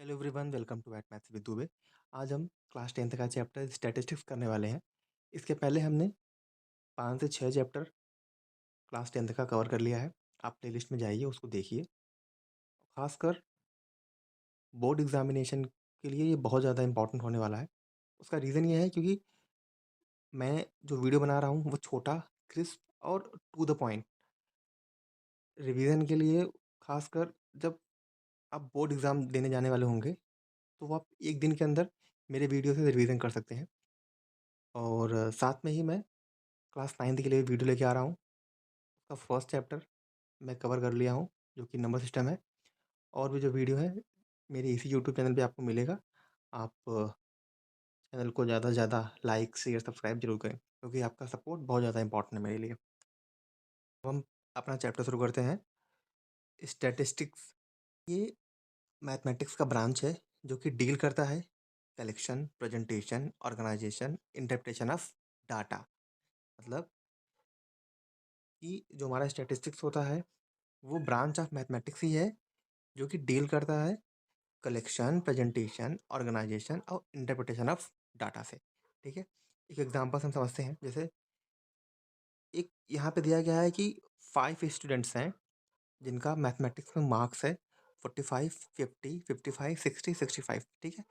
Hello everyone, welcome to at maths with Dubey. आज हम class 10th का चैप्टर स्टैटिस्टिक्स करने वाले हैं। इसके पहले हमने 5 से 6 चैप्टर क्लास 10th का कवर कर लिया है। आप प्लेलिस्ट में जाइए, उसको देखिए। खासकर बोर्ड एग्जामिनेशन के लिए ये बहुत ज़्यादा इंपॉर्टेंट होने वाला है। उसका रीज़न ये है क्योंकि मैं जो वीडियो बना रहा हूँ वो छोटा, क्रिस्प और टू द पॉइंट रिवीजन के लिए। खासकर जब आप बोर्ड एग्ज़ाम देने जाने वाले होंगे तो वो आप एक दिन के अंदर मेरे वीडियो से रिवीजन कर सकते हैं। और साथ में ही मैं क्लास 9th के लिए वीडियो लेके आ रहा हूँ। उसका फर्स्ट चैप्टर मैं कवर कर लिया हूँ, जो कि नंबर सिस्टम है। और भी जो वीडियो है मेरे इसी यूट्यूब चैनल पे आपको मिलेगा। आप चैनल को ज़्यादा से ज़्यादा लाइक, शेयर, सब्सक्राइब जरूर करें, क्योंकि आपका सपोर्ट बहुत ज़्यादा इंपॉर्टेंट है मेरे लिए। अब हम अपना चैप्टर शुरू करते हैं। स्टैटिस्टिक्स ये मैथमेटिक्स का ब्रांच है जो कि डील करता है collection, presentation, organisation, interpretation of data. मतलब कि जो हमारा स्टैटिस्टिक्स होता है वो ब्रांच ऑफ मैथमेटिक्स ही है जो कि डील करता है कलेक्शन, प्रेजेंटेशन, ऑर्गेनाइजेशन और इंटरप्रिटेशन ऑफ डाटा से। ठीक है, एक एग्जांपल हम समझते हैं। जैसे एक यहाँ पे दिया गया है कि 5 स्टूडेंट्स हैं जिनका मैथमेटिक्स में मार्क्स है 45, 50, 55, 60, 65। ठीक है,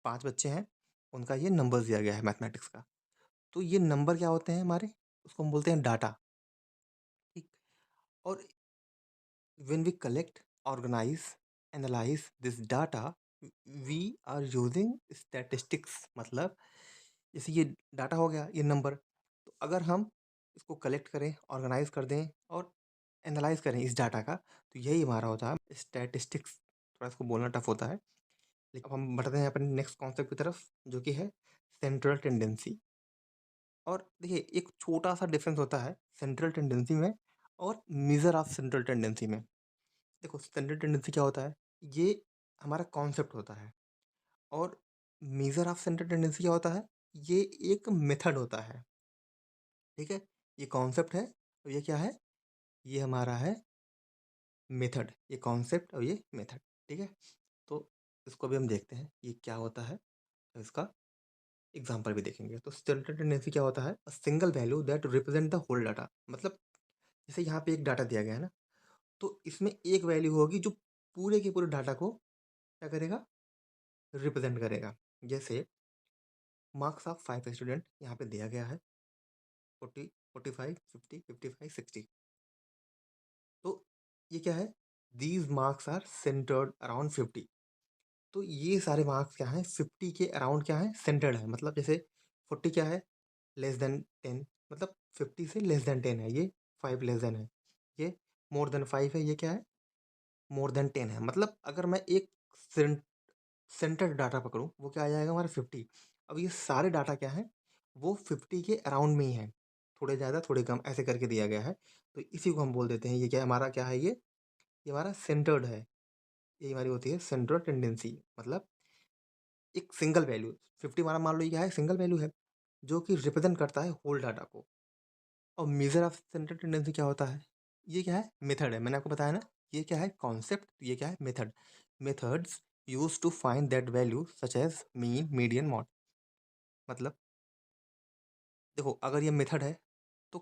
5 बच्चे हैं, उनका ये नंबर दिया गया है मैथमेटिक्स का। तो ये नंबर क्या होते हैं हमारे, उसको हम बोलते हैं डाटा। ठीक। और when we collect, organize, analyze this data, we are using statistics। मतलब जैसे ये डाटा हो गया, ये नंबर, तो अगर हम इसको कलेक्ट करें, ऑर्गेनाइज कर दें और एनालाइज करें इस डाटा का, तो यही हमारा होता है स्टैटिस्टिक्स। थोड़ा इसको बोलना टफ होता है, लेकिन अब हम बढ़ते हैं अपने नेक्स्ट कॉन्सेप्ट की तरफ, जो कि है सेंट्रल टेंडेंसी। और देखिए, एक छोटा सा डिफरेंस होता है सेंट्रल टेंडेंसी में और मेजर ऑफ सेंट्रल टेंडेंसी में। देखो, स्टैंडर्ड टेंडेंसी क्या होता है, ये हमारा कॉन्सेप्ट होता है। और मेजर ऑफ सेंट्रल टेंडेंसी क्या होता है, ये एक मेथड होता है। ठीक है, ये कॉन्सेप्ट है और ये क्या है, ये हमारा है मेथड। ये कॉन्सेप्ट और ये मेथड। ठीक है, तो इसको भी हम देखते हैं ये क्या होता है, तो इसका एग्जांपल भी देखेंगे। तो स्टैंडर्ड टेंडेंसी क्या होता है, single value that represent the whole data. मतलब जैसे यहाँ पे एक डाटा दिया गया है ना, तो इसमें एक वैल्यू होगी जो पूरे के पूरे डाटा को क्या करेगा, रिप्रेजेंट करेगा। जैसे मार्क्स ऑफ 5 स्टूडेंट यहाँ पे दिया गया है 40, 45, 50, 55, 60। तो ये क्या है, these marks are centred around 50। तो ये सारे मार्क्स क्या हैं, 50 के अराउंड क्या है, सेंटर्ड है। मतलब जैसे 40 क्या है, लेस देन 10। मतलब 50 से लेस देन 10 है ये, 5 लेस देन है ये, मोर देन 5 है ये, क्या है, मोर देन 10 है। मतलब अगर मैं एक सेंटर डाटा पकड़ूँ, वो क्या आ जाएगा हमारा 50। अब ये सारे डाटा क्या है, वो 50 के अराउंड में ही है, थोड़े ज़्यादा थोड़े कम ऐसे करके दिया गया है। तो इसी को हम बोल देते हैं, ये क्या हमारा क्या है, ये हमारा सेंटर्ड है। ये हमारी होती है सेंट्रल टेंडेंसी। मतलब एक सिंगल वैल्यू 50 हमारा, मान लो ये क्या है, सिंगल वैल्यू है जो कि रिप्रेजेंट करता है होल डाटा को। और मेजर ऑफ सेंट्रल टेंडेंसी क्या होता है, ये क्या है, मेथड है। मैंने आपको बताया ना, ये क्या है, कॉन्सेप्ट, ये क्या है, method. Methods use to find that value such as mean, median, mode. मतलब देखो, अगर ये मेथड है तो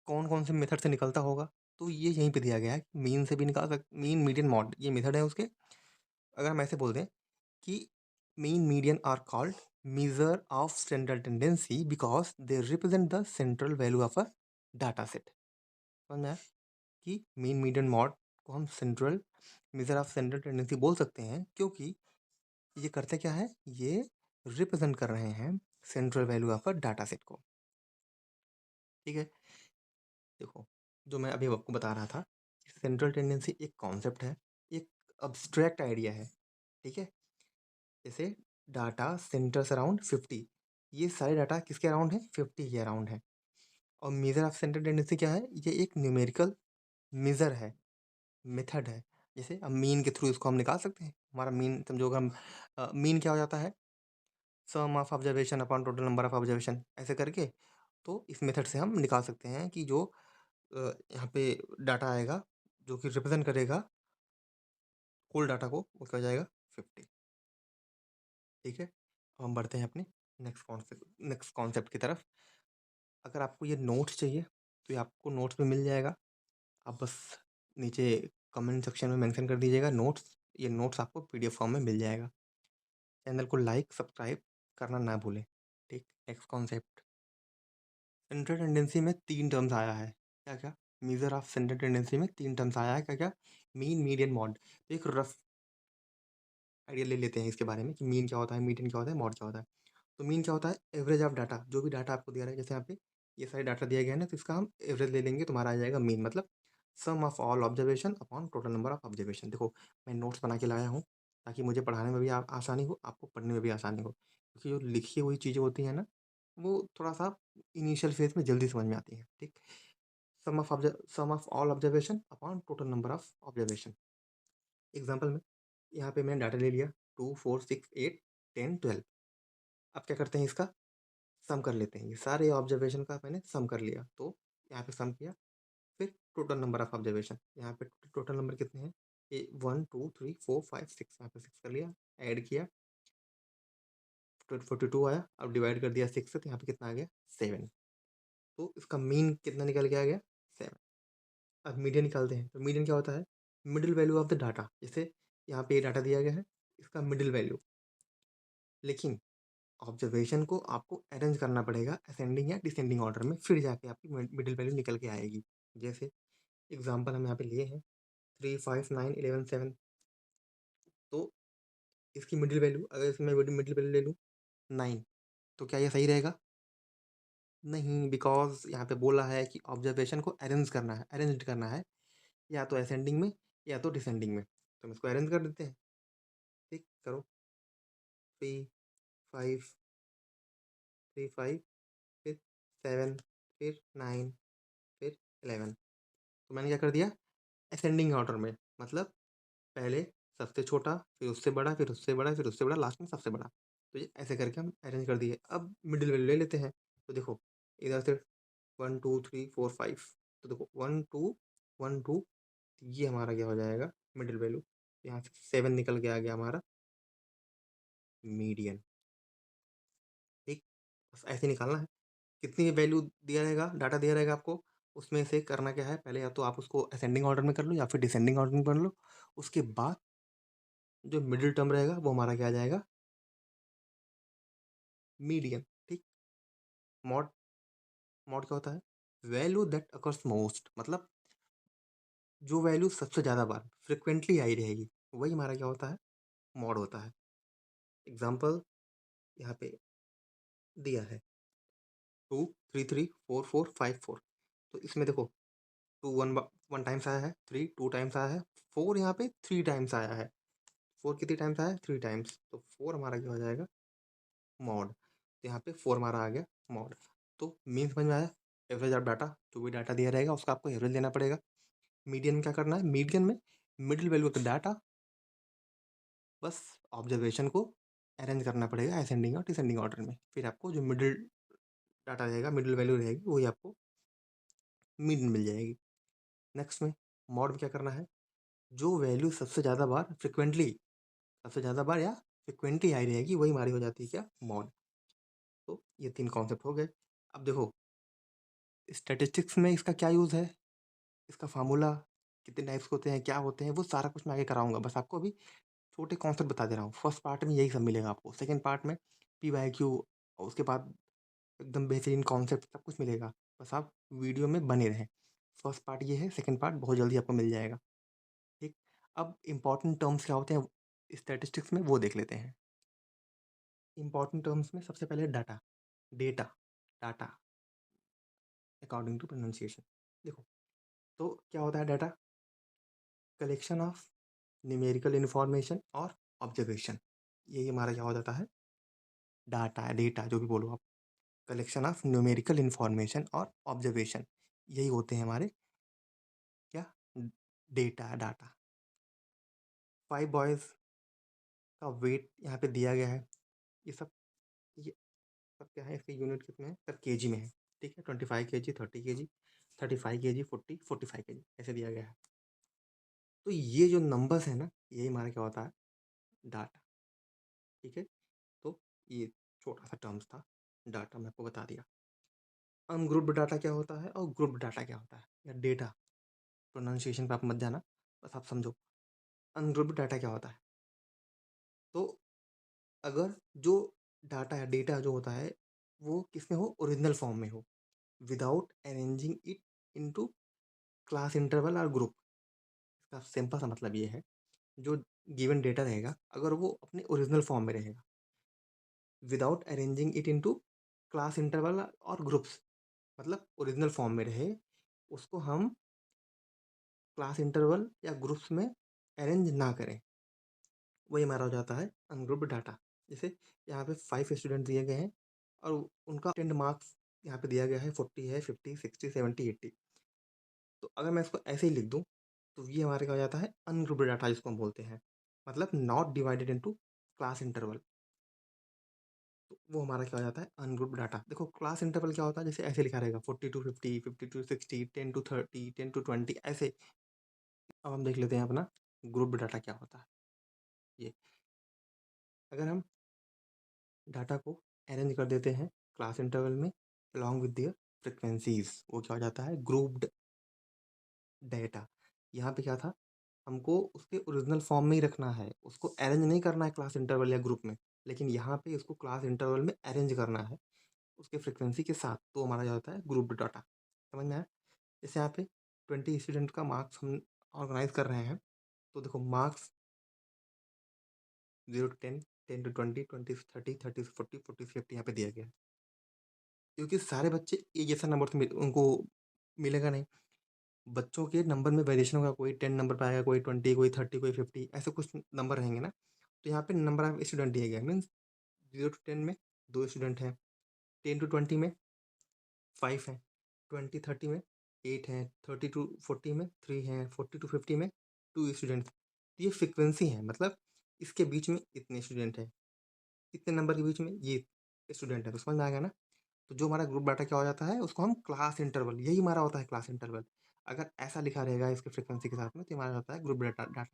कौन कौन से मेथड से निकलता होगा, तो ये यहीं पे दिया गया है। मीन से भी निकाल सकते, मीन, मीडियन, मॉड, ये मेथड है उसके। अगर हम ऐसे बोल दें कि mean, median are called measure of central tendency because they represent the central value of a data set. समझ में आया कि मीन, मीडियन, मॉड को हम central measure of central tendency बोल सकते हैं, क्योंकि ये करते क्या है, ये रिप्रेजेंट कर रहे हैं central value of a data set को। ठीक है, देखो, जो मैं अभी आपको बता रहा था, सेंट्रल टेंडेंसी एक कॉन्सेप्ट है, एक अब्स्ट्रैक्ट आइडिया है। ठीक है, जैसे डाटा सेंटर्स अराउंड 50, ये सारे डाटा किसके अराउंड है, 50 के अराउंड है। और मेजर ऑफ सेंट्रल टेंडेंसी क्या है, ये एक न्यूमेरिकल मेजर है, मेथड है। जैसे अब मीन के थ्रू इसको हम निकाल सकते हैं। हमारा मीन समझो, अगर हम मीन क्या हो जाता है, sum of observation upon total number of observation, ऐसे करके। तो इस मेथड से हम निकाल सकते हैं कि जो यहाँ पे डाटा आएगा जो कि रिप्रेजेंट करेगा होल डाटा को, वो क्या हो जाएगा, 50। ठीक है? अब हम बढ़ते हैं अपने नेक्स्ट कॉन्सेप्ट की तरफ। अगर आपको ये नोट्स चाहिए, तो ये आपको नोट्स में मिल जाएगा। आप बस नीचे कमेंट सेक्शन में मेंशन कर दीजिएगा नोट्स, ये नोट्स आपको पीडीएफ फॉर्म में मिल जाएगा। चैनल को लाइक, सब्सक्राइब करना ना भूलें। ठीक, नेक्स्ट कॉन्सेप्ट। सेंट्रल टेंडेंसी में 3 टर्म्स आया है। क्या-क्या? मेजर ऑफ सेंट्रल टेंडेंसी में 3 टर्म्स आया है। क्या-क्या? Mean, median, mod. तो एक रफ आइडिया ले लेते हैं इसके बारे में कि मीन क्या होता है, मीडियन क्या होता है, मॉड क्या होता है। तो मीन क्या होता है? Average of data. जो भी डाटा आपको दिया रहा है, जैसे यहाँ पे ये सारे डाटा दिया गया है ना, तो इसका हम एवरेज ले लेंगे, तुम्हारा आ जाएगा मीन, मतलब sum of all observation upon total number of observation. देखो, मैं नोट्स बना के लाया हूँ ताकि मुझे पढ़ाने में भी आसानी हो, आपको पढ़ने में भी आसानी हो, क्योंकि जो लिखी हुई चीज़ें होती हैं ना, वो थोड़ा सा इनिशियल फेज में जल्दी समझ में आती हैं। ठीक, sum of all observation upon total number of observation. Example में यहाँ पे मैंने डाटा ले लिया 2, 4, 6, 8, 10, 12। अब क्या करते हैं, इसका सम कर लेते हैं। ये सारे ऑब्जर्वेशन का मैंने सम कर लिया, तो यहाँ पे सम किया। फिर टोटल नंबर ऑफ ऑब्जर्वेशन, यहाँ पे टोटल नंबर कितने हैं, ये 1, 2, 3, 4, 5, 6, यहाँ पे 6 कर लिया, ऐड किया, 42 आया। अब डिवाइड कर दिया 6 से, तो यहाँ पे कितना आ गया, 7। तो इसका मीन कितना निकल के आ गया, 7। अब मीडियन निकालते हैं। तो मीडियन क्या होता है, middle value of the data. जैसे यहाँ पे ये डाटा दिया गया है, इसका मिडिल वैल्यू। लेकिन ऑब्जर्वेशन को आपको अरेंज करना पड़ेगा असेंडिंग या डिसेंडिंग ऑर्डर में, फिर जाके आपकी मिडिल वैल्यू निकल के आएगी। जैसे एग्जांपल हम यहाँ पे लिए हैं 3, 5, 9, 11, 7। तो इसकी मिडिल वैल्यू, अगर इसमें मिडिल वैल्यू ले लूँ 9, तो क्या ये सही रहेगा? नहीं, बिकॉज यहाँ पे बोला है कि ऑब्जर्वेशन को अरेंज करना है, या तो असेंडिंग में या तो डिसेंडिंग में। तो हम इसको अरेंज कर देते हैं। ठीक, करो। 3, 5, 3, 5, फिर 7, फिर 9, फिर 11। तो मैंने क्या कर दिया, असेंडिंग ऑर्डर में, मतलब पहले सबसे छोटा, फिर उससे बड़ा, फिर उससे बड़ा, फिर उससे बड़ा, लास्ट में सबसे बड़ा। तो ये ऐसे करके हम अरेंज कर दिए। अब मिडिल वैल्यू ले लेते हैं। तो देखो, इधर से 1, 2, 3, 4, 5। तो देखो 1, 2, 1, 2, ये हमारा क्या हो जाएगा, मिडिल वैल्यू। यहाँ से 7 निकल के आ गया हमारा मीडियन। ठीक, बस ऐसे निकालना है। कितनी वैल्यू दिया रहेगा, डाटा दिया रहेगा आपको, उसमें से करना क्या है, पहले या तो आप उसको असेंडिंग ऑर्डर में कर लो या फिर डिसेंडिंग ऑर्डर में कर लो। उसके बाद जो मिडिल टर्म रहेगा वो हमारा क्या आ जाएगा, मीडियन। ठीक, मॉड, मॉड क्या होता है, वैल्यू दैट अकर्स मोस्ट, मतलब जो वैल्यू सबसे ज़्यादा बार फ्रिक्वेंटली आई रहेगी, वही हमारा क्या होता है, मॉड होता है। एग्जाम्पल यहाँ पे दिया है 2, 3, 3, 4, 4, 5, 4। तो इसमें देखो 2 1 टाइम्स आया है, 3 2 टाइम्स आया है, 4 यहाँ पे 3 टाइम्स आया है। 4 कितनी टाइम्स आया है, 3 टाइम्स। तो 4 हमारा क्या हो जाएगा, मॉड। तो यहाँ पे 4 हमारा आ गया मॉड। तो मीन समझ में आया, एवरेज ऑफ डाटा, जो भी डाटा दिया रहेगा उसका आपको एवरेज लेना पड़ेगा। मीडियन में क्या करना है, मीडियन में middle value of the data, बस ऑब्जर्वेशन को अरेंज करना पड़ेगा असेंडिंग और डिसेंडिंग ऑर्डर में, फिर आपको जो मिडिल डाटा रहेगा, मिडिल वैल्यू रहेगी, वही आपको मीन मिल जाएगी। नेक्स्ट में मॉड में क्या करना है, जो वैल्यू सबसे ज़्यादा बार या फ्रिक्वेंटली आई रहेगी, वही हमारी हो जाती है क्या, मॉड। तो ये 3 कॉन्सेप्ट हो गए। अब देखो, स्टैटिस्टिक्स में इसका क्या यूज़ है, इसका फार्मूला, कितने टाइप्स के होते हैं, क्या होते हैं, वो सारा कुछ मैं आगे कराऊंगा। बस आपको अभी छोटे कॉन्सेप्ट बता दे रहा हूँ। फर्स्ट पार्ट में यही सब मिलेगा आपको, सेकंड पार्ट में पी वाई क्यू, और उसके बाद एकदम बेहतरीन कॉन्सेप्ट सब कुछ मिलेगा। बस आप वीडियो में बने रहें। फर्स्ट पार्ट ये है, सेकंड पार्ट बहुत जल्दी आपको मिल जाएगा। ठीक, अब इंपॉर्टेंट टर्म्स क्या होते हैं स्टैटिस्टिक्स में, वो देख लेते हैं। इंपॉर्टेंट टर्म्स में सबसे पहले data, data, data according to pronunciation. देखो, तो क्या होता है data, collection of numerical information और ऑब्जर्वेशन, यही हमारा क्या हो जाता है, डाटा, डेटा जो भी बोलो आप, कलेक्शन ऑफ न्यूमेरिकल इन्फॉर्मेशन और ऑब्जर्वेशन, यही होते हैं हमारे क्या, डेटा, डाटा। 5 बॉयज़ का वेट यहाँ पे दिया गया है। ये सब क्या है, इसके यूनिट कितने हैं, सब केजी में है। ठीक है, 25 केजी, 30 केजी, 35 केजी, 40, 45 केजी, ऐसे दिया गया है। तो ये जो नंबर्स है ना, यही हमारा क्या होता है, डाटा। ठीक है, ये छोटा-सा टर्म्स था, डाटा मैं आपको बता दिया। अनग्रुप्ड डाटा क्या होता है और ग्रुप्ड डाटा क्या होता है, या डेटा, प्रोनाउंसिएशन पे आप मत जाना, बस आप समझो। अनग्रुप्ड डाटा क्या होता है? तो अगर जो डाटा या डेटा जो होता है, वो किसमें हो? ओरिजिनल फॉर्म में हो, without arranging it into class interval और ग्रुप। इसका सिंपल सा मतलब ये है, जो गिवन डेटा रहेगा, अगर वो अपने ओरिजिनल फॉर्म में रहेगा, without arranging it into class interval और ग्रुप्स, मतलब ओरिजिनल फॉर्म में रहे, उसको हम क्लास इंटरवल या ग्रुप्स में अरेंज ना करें, वही हमारा हो जाता है अनग्रुप्ड डाटा। जैसे यहाँ पे 5 स्टूडेंट दिए गए हैं और उनका अटेंड मार्क्स यहाँ पे दिया गया है 40 है, 50, 60, 70, 80। तो अगर मैं इसको ऐसे ही लिख दूँ, तो ये हमारे क्या हो जाता है? अनग्रुप्ड डाटा जिसको हम बोलते हैं, मतलब not divided into class interval. तो वो हमारा क्या हो जाता है? Ungrouped data. देखो क्लास इंटरवल क्या होता है? जैसे ऐसे लिखा रहेगा 40 टू 50, 50 टू 60, 10 टू 30, 10 टू 20, ऐसे। अब हम देख लेते हैं अपना ग्रुप्ड डाटा क्या होता है। ये अगर हम डाटा को अरेंज कर देते हैं क्लास इंटरवल में अलॉन्ग विद देयर फ्रिक्वेंसीज, वो क्या हो जाता है? Grouped data. यहाँ पे क्या था? हमको उसके ओरिजिनल फॉर्म में ही रखना है, उसको अरेंज नहीं करना है क्लास इंटरवल या ग्रुप में, लेकिन यहाँ पे इसको क्लास इंटरवल में अरेंज करना है उसके फ्रिक्वेंसी के साथ, तो हमारा क्या होता है? Grouped data. समझ में आया? जैसे यहाँ पे 20 स्टूडेंट का मार्क्स हम ऑर्गेनाइज कर रहे हैं, तो देखो मार्क्स 0 टू 10, 10 टू 20, 20 से 30, 30 से 40, 40 से 50 यहाँ पे दिया गया है। क्योंकि सारे बच्चे एक जैसा नंबर तो उनको मिलेगा नहीं, बच्चों के नंबर में वेरिएशन होगा, कोई 10 नंबर पे आएगा, कोई 20, कोई 30, कोई 50, ऐसे कुछ नंबर रहेंगे ना। तो यहाँ पे नंबर ऑफ स्टूडेंट दिया गया है, मीन्स 0 टू 10 में 2 स्टूडेंट हैं, 10 टू 20 में 5 हैं, 20 30 में 8 हैं, 30 टू 40 में 3 हैं, 40 टू 50 में 2 स्टूडेंट्स। ये फ्रिक्वेंसी है, मतलब इसके बीच में इतने स्टूडेंट हैं, इतने नंबर के बीच में ये स्टूडेंट है। तो समझ में आ गया ना? तो जो हमारा ग्रुप डाटा क्या हो जाता है, उसको हम क्लास इंटरवल, यही हमारा होता है क्लास इंटरवल। अगर ऐसा लिखा रहेगा इसके फ्रिक्वेंसी के साथ में, तो हमारा होता है ग्रुप डाटा।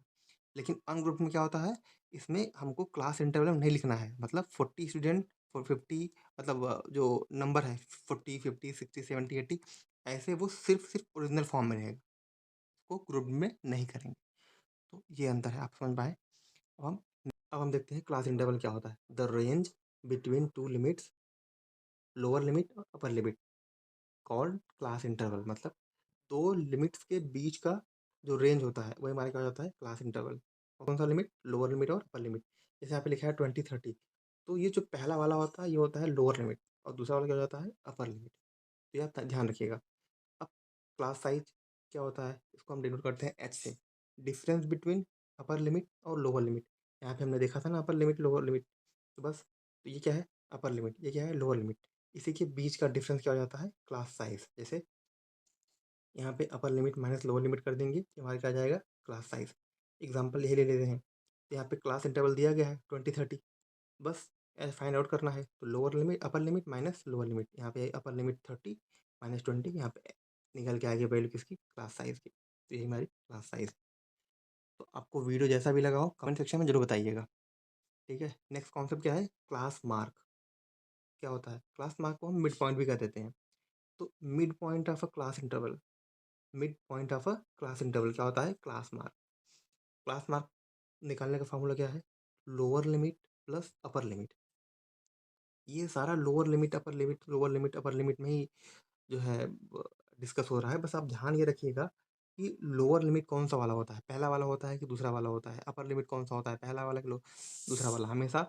लेकिन अनग्रुप में क्या होता है? इसमें हमको क्लास इंटरवल नहीं लिखना है, मतलब 40 स्टूडेंट फॉर 50, मतलब जो नंबर है 40, 50, 60, 70, 80, ऐसे वो सिर्फ ओरिजिनल फॉर्म में रहेगा, उसको ग्रुप में नहीं करेंगे। तो ये अंतर है, आप समझ पाए? अब हम अब हम देखते हैं क्लास इंटरवल क्या होता है। The range between two limits, lower limit और upper limit, called class interval. मतलब दो लिमिट्स के बीच का जो रेंज होता है, वही हमारे क्या हो जाता है? Class interval. कौन सा लिमिट? लोअर लिमिट और अपर लिमिट। जैसे यहाँ पे लिखा है 20, 30, तो ये जो पहला वाला होता है, ये होता है लोअर लिमिट, और दूसरा वाला क्या हो जाता है? Upper limit. तो ये आप ध्यान रखिएगा। अब क्लास साइज क्या होता है? इसको हम डिनोट करते हैं एच से, डिफरेंस बिटवीन अपर लिमिट और लोअर लिमिट। यहाँ पे हमने देखा था ना, अपर लिमिट लोअर लिमिट, तो बस, तो ये क्या है? अपर लिमिट, ये क्या है? Lower limit. इसी के बीच का डिफरेंस क्या हो जाता है? Class size. जैसे यहाँ पे upper limit minus lower limit कर देंगे, तो हमारे क्या आ जाएगा? Class size. एग्जाम्पल यही ले लेते हैं, तो यहाँ पे क्लास इंटरवल दिया गया है 20, 30, बस फाइंड आउट करना है, तो lower limit, upper limit minus lower limit, यहाँ पे अपर लिमिट 30 माइनस 20, यहाँ पे निकल के आएगी वैल्यू किसकी? क्लास साइज की। तो यही हमारी क्लास साइज। तो आपको वीडियो जैसा भी लगा हो, कमेंट सेक्शन में जरूर बताइएगा। ठीक है, नेक्स्ट कॉन्सेप्ट क्या है? Class mark. क्या होता है? क्लास मार्क को हम मिड पॉइंट भी कह देते हैं। तो mid point of a class interval, mid point of a class interval क्या होता है? Class mark. क्लास मार्क निकालने का फॉर्मूला क्या है? Lower limit plus upper limit. ये सारा lower limit upper limit, lower limit upper limit में ही जो है डिस्कस हो रहा है। बस आप ध्यान ये रखिएगा कि लोअर लिमिट कौन सा वाला होता है, पहला वाला होता है कि दूसरा वाला होता है, अपर लिमिट कौन सा होता है, पहला वाला कि दूसरा वाला। हमेशा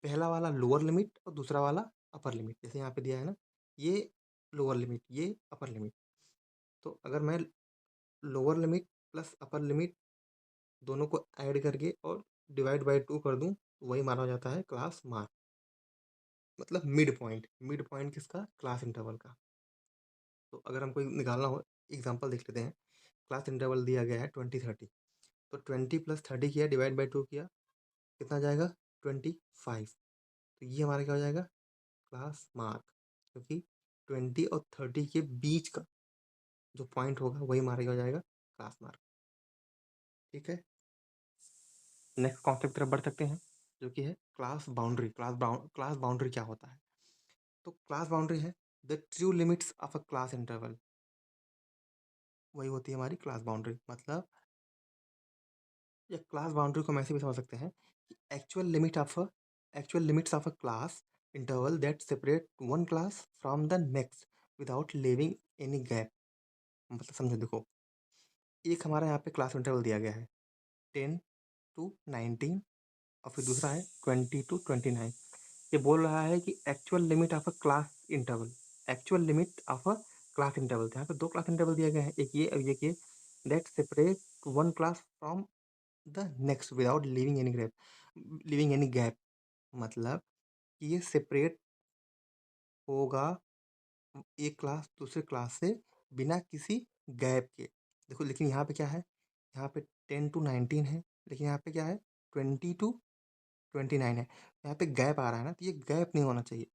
पहला वाला लोअर लिमिट और दूसरा वाला अपर लिमिट। जैसे यहाँ पे दिया है ना, ये लोअर लिमिट, ये अपर लिमिट। तो अगर मैं lower limit plus upper limit दोनों को ऐड करके और डिवाइड बाई 2 कर दूं, तो वही माना जाता है क्लास मार्क। मतलब मिड पॉइंट, मिड पॉइंट किसका? क्लास इंटरवल का। तो अगर हमको निकालना हो, एग्जांपल देख लेते हैं। क्लास इंटरवल दिया गया है 20, 30, तो 20 प्लस 30 किया, डिवाइड बाई 2 किया, कितना जाएगा? 25। तो ये हमारा क्या हो जाएगा? Class mark. क्योंकि 20 और 30 के बीच का जो पॉइंट होगा, वही हमारा क्या हो जाएगा? Class mark. ठीक है, नेक्स्ट कॉन्सेप्ट की तरफ बढ़ सकते हैं। जो कि है क्लास बाउंड्री। क्लास बाउंड्री क्या होता है? तो क्लास बाउंड्री है the true limits of a class interval. वही होती है हमारी क्लास बाउंड्री। मतलब या क्लास बाउंड्री को हम ऐसे भी समझ सकते हैं कि actual limits of a class interval that separate one class from the next without leaving any gap. मतलब समझो, देखो, एक हमारा यहाँ पे क्लास इंटरवल दिया गया है 10 to 19, और फिर दूसरा है 20 to 29। ये बोल रहा है कि actual limit of a class interval, actual limit of a class interval. यहाँ पे दो क्लास इंटरवल दिए गए हैं, एक ये और एक ये, that separate one class from the next without leaving any gap. मतलब कि ये सेपरेट होगा एक क्लास दूसरे क्लास से बिना किसी गैप के। देखो, लेकिन यहाँ पे क्या है, यहाँ पे 10 to 19 है, लेकिन यहाँ पे क्या है 20 to 29 है। यहाँ पे गैप आ रहा है ना, तो ये गैप नहीं होना चाहिए।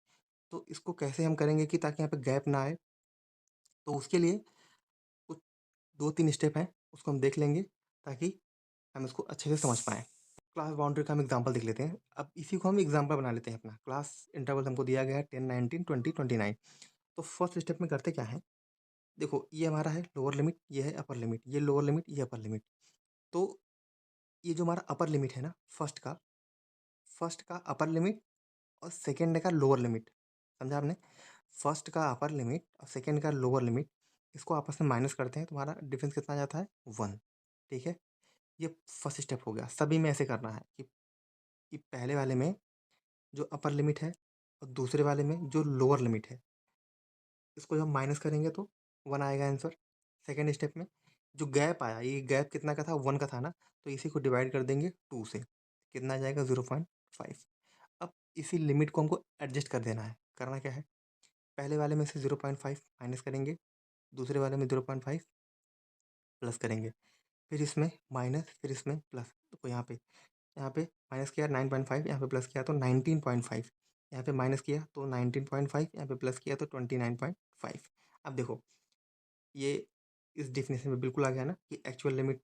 तो इसको कैसे हम करेंगे कि ताकि यहाँ पे गैप ना आए? तो उसके लिए कुछ 2-3 स्टेप हैं, उसको हम देख लेंगे ताकि हम इसको अच्छे से समझ पाएँ। क्लास बाउंड्री का हम एग्जांपल देख लेते हैं। अब इसी को हम एग्जांपल बना लेते हैं अपना। क्लास इंटरवल हमको दिया गया है 10, 19, 20, 29। तो फर्स्ट स्टेप में करते क्या है, देखो ये हमारा है लोअर लिमिट, ये है अपर लिमिट, ये लोअर लिमिट, ये अपर लिमिट। तो ये जो हमारा अपर लिमिट है ना, फर्स्ट का अपर लिमिट और सेकंड का लोअर लिमिट, समझा आपने? फर्स्ट का अपर लिमिट और सेकंड का लोअर लिमिट, इसको आपस में माइनस करते हैं, तुम्हारा डिफरेंस कितना आ जाता है 1। ठीक है, ये फर्स्ट स्टेप हो गया। सभी में ऐसे करना है कि पहले वाले में जो अपर लिमिट है और दूसरे वाले में जो लोअर लिमिट है, इसको जब हम माइनस करेंगे तो 1 आएगा आंसर। सेकेंड स्टेप में जो गैप आया, ये गैप कितना का था, 1 का था ना, तो इसी को डिवाइड कर देंगे 2 से, कितना आ जाएगा 0.5। अब इसी लिमिट को हमको एडजस्ट कर देना है। करना क्या है, पहले वाले में से 0.5 माइनस करेंगे, दूसरे वाले में 0.5 प्लस करेंगे, फिर इसमें माइनस, फिर इसमें प्लस। तो यहाँ पे माइनस किया 9.5, यहाँ पे प्लस किया तो 19.5, यहाँ पे माइनस किया तो 19.5, यहाँ पे प्लस किया तो 29.5। अब देखो, ये इस डेफिनेशन में बिल्कुल आ गया ना कि actual limit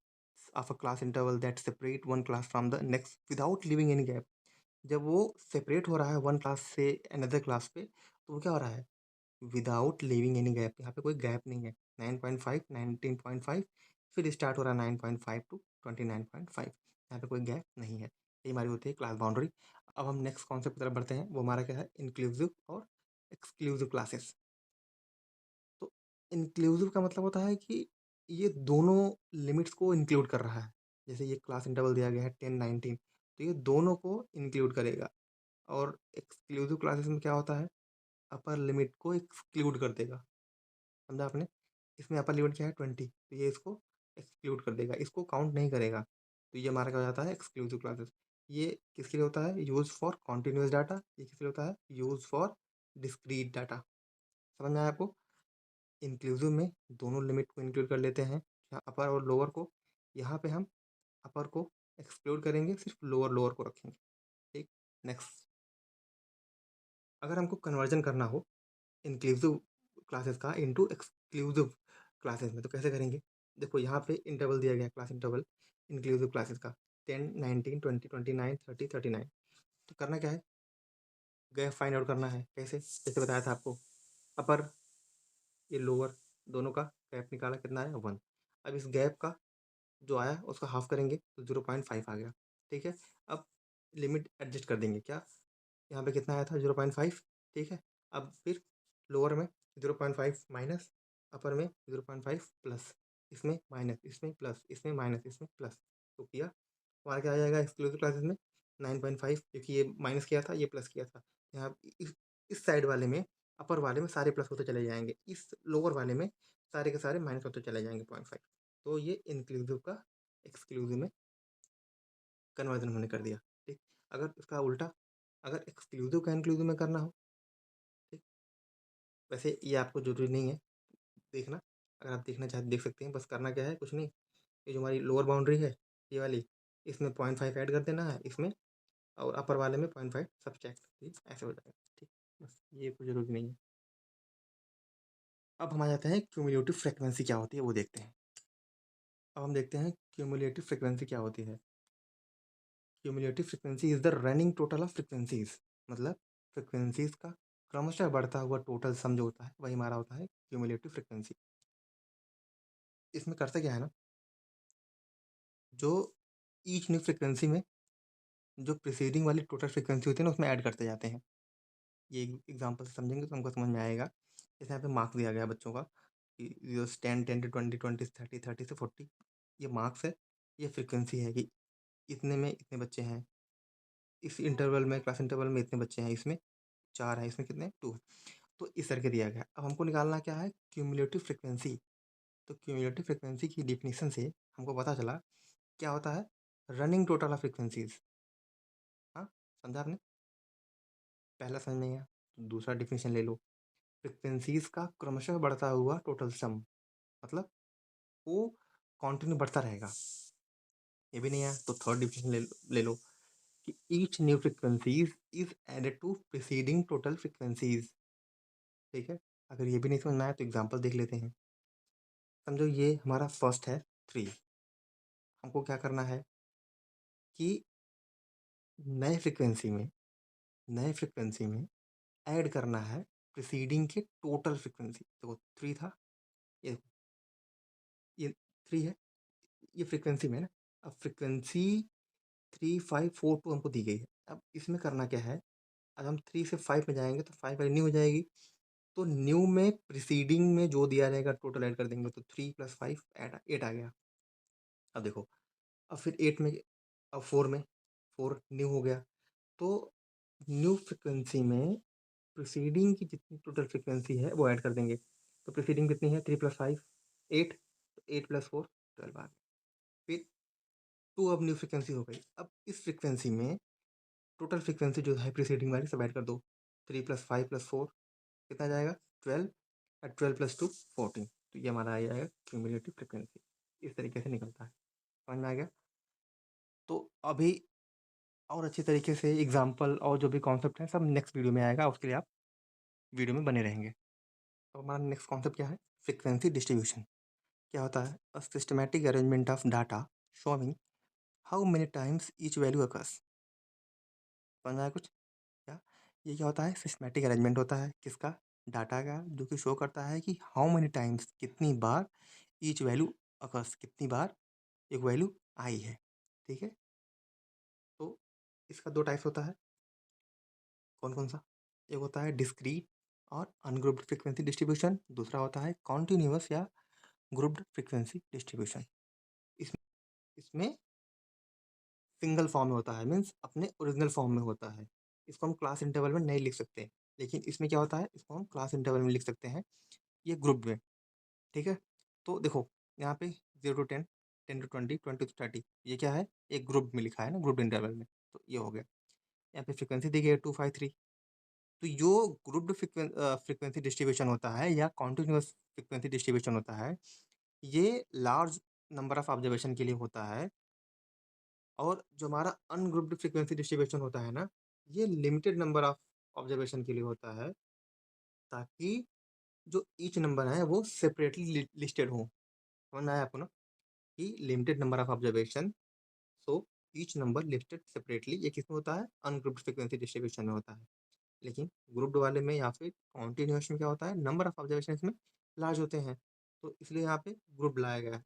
of a class interval that separate one class from the next without leaving any gap. जब वो सेपरेट हो रहा है वन क्लास से अनदर क्लास पे, तो वो क्या हो रहा है, विदाउट लिविंग एनी गैप। यहाँ पे कोई गैप नहीं है। 9.5, 19.5, फिर स्टार्ट हो रहा है 9.5 to 29.5, यहाँ पे कोई गैप नहीं है। ये हमारी होती है क्लास बाउंड्री। अब हम नेक्स्ट कॉन्सेप्ट की तरफ बढ़ते हैं, वो हमारा क्या है, इंक्लूसिव और एक्सक्लूसिव क्लासेस। तो इंक्लूसिव का मतलब होता है कि ये दोनों लिमिट्स को इंक्लूड कर रहा है। जैसे ये क्लास इंटरवल दिया गया है 10, 19, तो ये दोनों को इंक्लूड करेगा। और एक्सक्लूसिव क्लासेस में क्या होता है, अपर लिमिट को एक्सक्लूड कर देगा। समझा आपने? इसमें अपर लिमिट क्या है 20, तो ये इसको एक्सक्लूड कर देगा, इसको काउंट नहीं करेगा। तो ये हमारा क्या हो जाता है, एक्सक्लूसिव क्लासेस। ये किसके लिए होता है, यूज फॉर कॉन्टिन्यूस डाटा। ये किसके लिए होता है, यूज फॉर डिस्क्रीट डाटा। समझ में आया आपको? इंक्लूसिव में दोनों लिमिट को इंक्लूड कर लेते हैं, यहाँ अपर और लोअर को। यहाँ पे हम अपर को एक्सक्लूड करेंगे, सिर्फ लोअर लोअर को रखेंगे। ठीक, नेक्स्ट। अगर हमको कन्वर्जन करना हो इंक्लूसिव क्लासेस का इनटू एक्सक्लूसिव क्लासेस में, तो कैसे करेंगे? देखो, यहाँ पे इंटरवल दिया गया है, क्लास इंटरवल इंक्लूसिव क्लासेस का 10, 19, 20, 29, 30, 39। तो करना क्या है, गैप फाइंड आउट करना है। कैसे? जैसे बताया था आपको, अपर ये लोअर, दोनों का गैप निकाला, कितना है 1। अब इस गैप का जो आया उसका हाफ करेंगे तो 0.5 आ गया। ठीक है, अब लिमिट एडजस्ट कर देंगे। क्या, यहाँ पे कितना आया था 0.5। ठीक है, अब फिर लोअर में 0.5 माइनस, अपर में 0.5 प्लस, इसमें माइनस, इसमें प्लस, इसमें माइनस, इसमें प्लस। तो किया, हमारा क्या आ जाएगा एक्सक्लूसिव क्लासेस में 9.5, क्योंकि ये माइनस किया था, ये प्लस किया था। यहाँ इस साइड वाले में, अपर वाले में सारे प्लस होते चले जाएंगे, इस लोअर वाले में सारे के सारे माइनस होते चले जाएंगे 0.5। तो ये इंक्लूसिव का एक्सक्लूसिव में कन्वर्जन हमने कर दिया। ठीक, अगर इसका उल्टा, अगर एक्सक्लूसिव का इंक्लूसिव में करना हो, ठीक, वैसे ये आपको जरूरी नहीं है देखना, अगर आप देखना चाहते देख सकते हैं। बस करना क्या है, कुछ नहीं, ये जो हमारी लोअर बाउंड्री है ये वाली, इसमें 0.5 ऐड कर देना है इसमें, और अपर वाले में 0.5 सब्ट्रैक्ट, ठीक, ऐसे हो जाएगा। ठीक, बस ये कोई ज़रूरी नहीं है। अब हम आ जाते हैं क्यूमुलेटिव फ्रीक्वेंसी क्या होती है वो देखते हैं। अब हम देखते हैं क्यूमुलेटिव फ्रीक्वेंसी क्या होती है। Cumulative frequency is the running total of frequencies, मतलब फ्रीक्वेंसीज का क्रमशः बढ़ता हुआ टोटल सम जो होता है वही हमारा होता है क्यूमुलेटिव फ्रीक्वेंसी। इसमें करते क्या है ना, जो ईच न्यू फ्रीक्वेंसी में जो प्रीसीडिंग वाली टोटल फ्रीक्वेंसी होती है ना उसमें ऐड करते जाते हैं। ये एग्जांपल से समझेंगे तो हमको समझ में आएगा। जैसे यहाँ पे मार्क्स दिया गया है बच्चों का कि 10 10 to 20 20 से 30 30 से 40, ये मार्क्स है, ये फ्रीक्वेंसी है कि इतने में इतने बच्चे हैं, इस इंटरवल में क्लास इंटरवल में इतने बच्चे हैं, इसमें 4 हैं, इसमें कितने 2 हैं। तो इस तरह के दिया गया है। अब हमको निकालना क्या है, क्यूमुलेटिव फ्रीक्वेंसी। तो क्यूमुलेटिव फ्रीक्वेंसी की डिफिनीशन से हमको पता चला क्या होता है, रनिंग टोटल ऑफ फ्रीक्वेंसीज। हाँ, समझा आपने? पहला समझ नहीं आया तो दूसरा डिफिनीशन ले लो, फ्रीक्वेंसीज का क्रमशः बढ़ता हुआ टोटल सम, मतलब वो कंटिन्यू बढ़ता रहेगा। ये भी नहीं आया तो थर्ड डिफिनेशन ले लो कि each new frequencies is added to preceding total frequencies. ठीक है, अगर ये भी नहीं समझ में आया तो एग्जांपल देख लेते हैं। समझो ये हमारा फर्स्ट है 3, हमको क्या करना है कि नए फ्रीक्वेंसी में नए फ्रीक्वेंसी में ऐड करना है प्रीसीडिंग के टोटल फ्रीक्वेंसी। देखो 3 था, ये देखो, ये 3 है, ये फ्रीक्वेंसी में है ना। अब फ्रीक्वेंसी 3542 हमको दी गई है। अब इसमें करना क्या है, अब हम 3 से 5 में जाएंगे तो 5 वाली न्यू हो जाएगी, तो न्यू में प्रीसीडिंग में जो दिया रहेगा टोटल ऐड कर देंगे, तो 3 + 5 8 आ गया। अब देखो, अब फिर 8 में, अब 4 में, 4 न्यू हो गया, तो न्यू फ्रीक्वेंसी में प्रीसीडिंग की जितनी टोटल फ्रीक्वेंसी है वो ऐड कर देंगे। तो प्रीसीडिंग कितनी है, 3 + 5 8, तो 8 + 4 12 आ गया। फिर 2 अब न्यू फ्रीक्वेंसी हो गई। अब इस फ्रीक्वेंसी में टोटल फ्रीक्वेंसी जो है प्रीसीडिंग वाली सब ऐड कर दो, 3 + 5 + 4 कितना जाएगा 12, और 12 + 2 14। तो ये हमारा आ जाएगा क्यूमुलेटिव फ्रीक्वेंसी। इस तरीके से निकलता है। समझ में आ गया? तो अभी और अच्छी तरीके से एग्जाम्पल और जो भी कॉन्सेप्ट है सब नेक्स्ट वीडियो में आएगा, उसके लिए आप वीडियो में बने रहेंगे। तो हमारा नेक्स्ट कॉन्सेप्ट क्या है, फ्रीक्वेंसी डिस्ट्रीब्यूशन। क्या होता है, a systematic arrangement of data showing how many times each value occurs. समझ में आया कुछ? क्या ये क्या होता है, सिस्टमैटिक अरेंजमेंट होता है किसका, डाटा का, जो कि शो करता है कि हाउ मेनी टाइम्स कितनी बार ईच वैल्यू अकर्स कितनी बार एक वैल्यू आई है। ठीक है, तो इसका 2 टाइप्स होता है। कौन कौन सा, एक होता है डिस्क्रीट और अनग्रुप्ड फ्रीक्वेंसी डिस्ट्रीब्यूशन, दूसरा होता है कॉन्टिन्यूअस या ग्रुप्ड फ्रीक्वेंसी डिस्ट्रीब्यूशन। इसमें इसमें सिंगल फॉर्म में होता है, मीन्स अपने ओरिजिनल फॉर्म में होता है। इसको हम क्लास इंटरवल में नहीं लिख सकते, लेकिन इसमें क्या होता है, इसको हम क्लास इंटरवल में लिख सकते हैं, ये ग्रुप में। ठीक है, तो देखो यहाँ पे 0 to 10, 10 to 20, 20 to 30, ये क्या है, एक ग्रुप में लिखा है ना, ग्रुप इंटरवल में, तो ये हो गया। यहाँ पे फ्रीक्वेंसी दी गई है 253। तो जो ग्रुप्ड फ्रीक्वेंसी डिस्ट्रीब्यूशन होता है या कॉन्टिन्यूअस फ्रीक्वेंसी डिस्ट्रीब्यूशन होता है, ये लार्ज नंबर ऑफ ऑब्जर्वेशन के लिए होता है। और जो हमारा अनग्रुप्ड फ्रीक्वेंसी डिस्ट्रीब्यूशन होता है ना, ये लिमिटेड नंबर ऑफ ऑब्जर्वेशन के लिए होता है, ताकि जो ईच नंबर है वो सेपरेटली लिस्टेड हो। समझ में आया आपको ना, कि limited number of observation, so each number listed separately, ये किसमें होता है, अनग्रुप्ड फ्रीक्वेंसी डिस्ट्रीब्यूशन में होता है। लेकिन ग्रुप्ड वाले में या फिर कॉन्टिन्यूअस में क्या होता है, नंबर ऑफ ऑब्जर्वेशन इसमें लार्ज होते हैं, तो इसलिए यहाँ पे ग्रुप लाया गया है।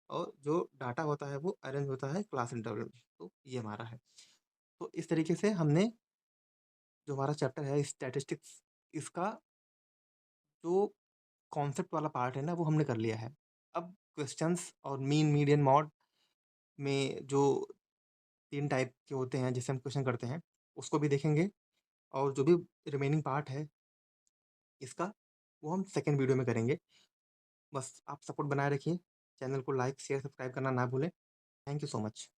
और जो डाटा होता है वो अरेंज होता है क्लास इंटरवल में। तो ये हमारा है। तो इस तरीके से हमने जो हमारा चैप्टर है स्टैटिस्टिक्स, इसका जो कॉन्सेप्ट वाला पार्ट है ना वो हमने कर लिया है। अब क्वेश्चंस और मीन मीडियन मॉड में जो 3 टाइप के होते हैं जिससे हम क्वेश्चन करते हैं, उसको भी देखेंगे। और जो भी रिमेनिंग पार्ट है इसका, वो हम सेकंड वीडियो में करेंगे। बस आप सपोर्ट बनाए रखिए, चैनल को लाइक शेयर सब्सक्राइब करना ना भूलें। Thank you so much.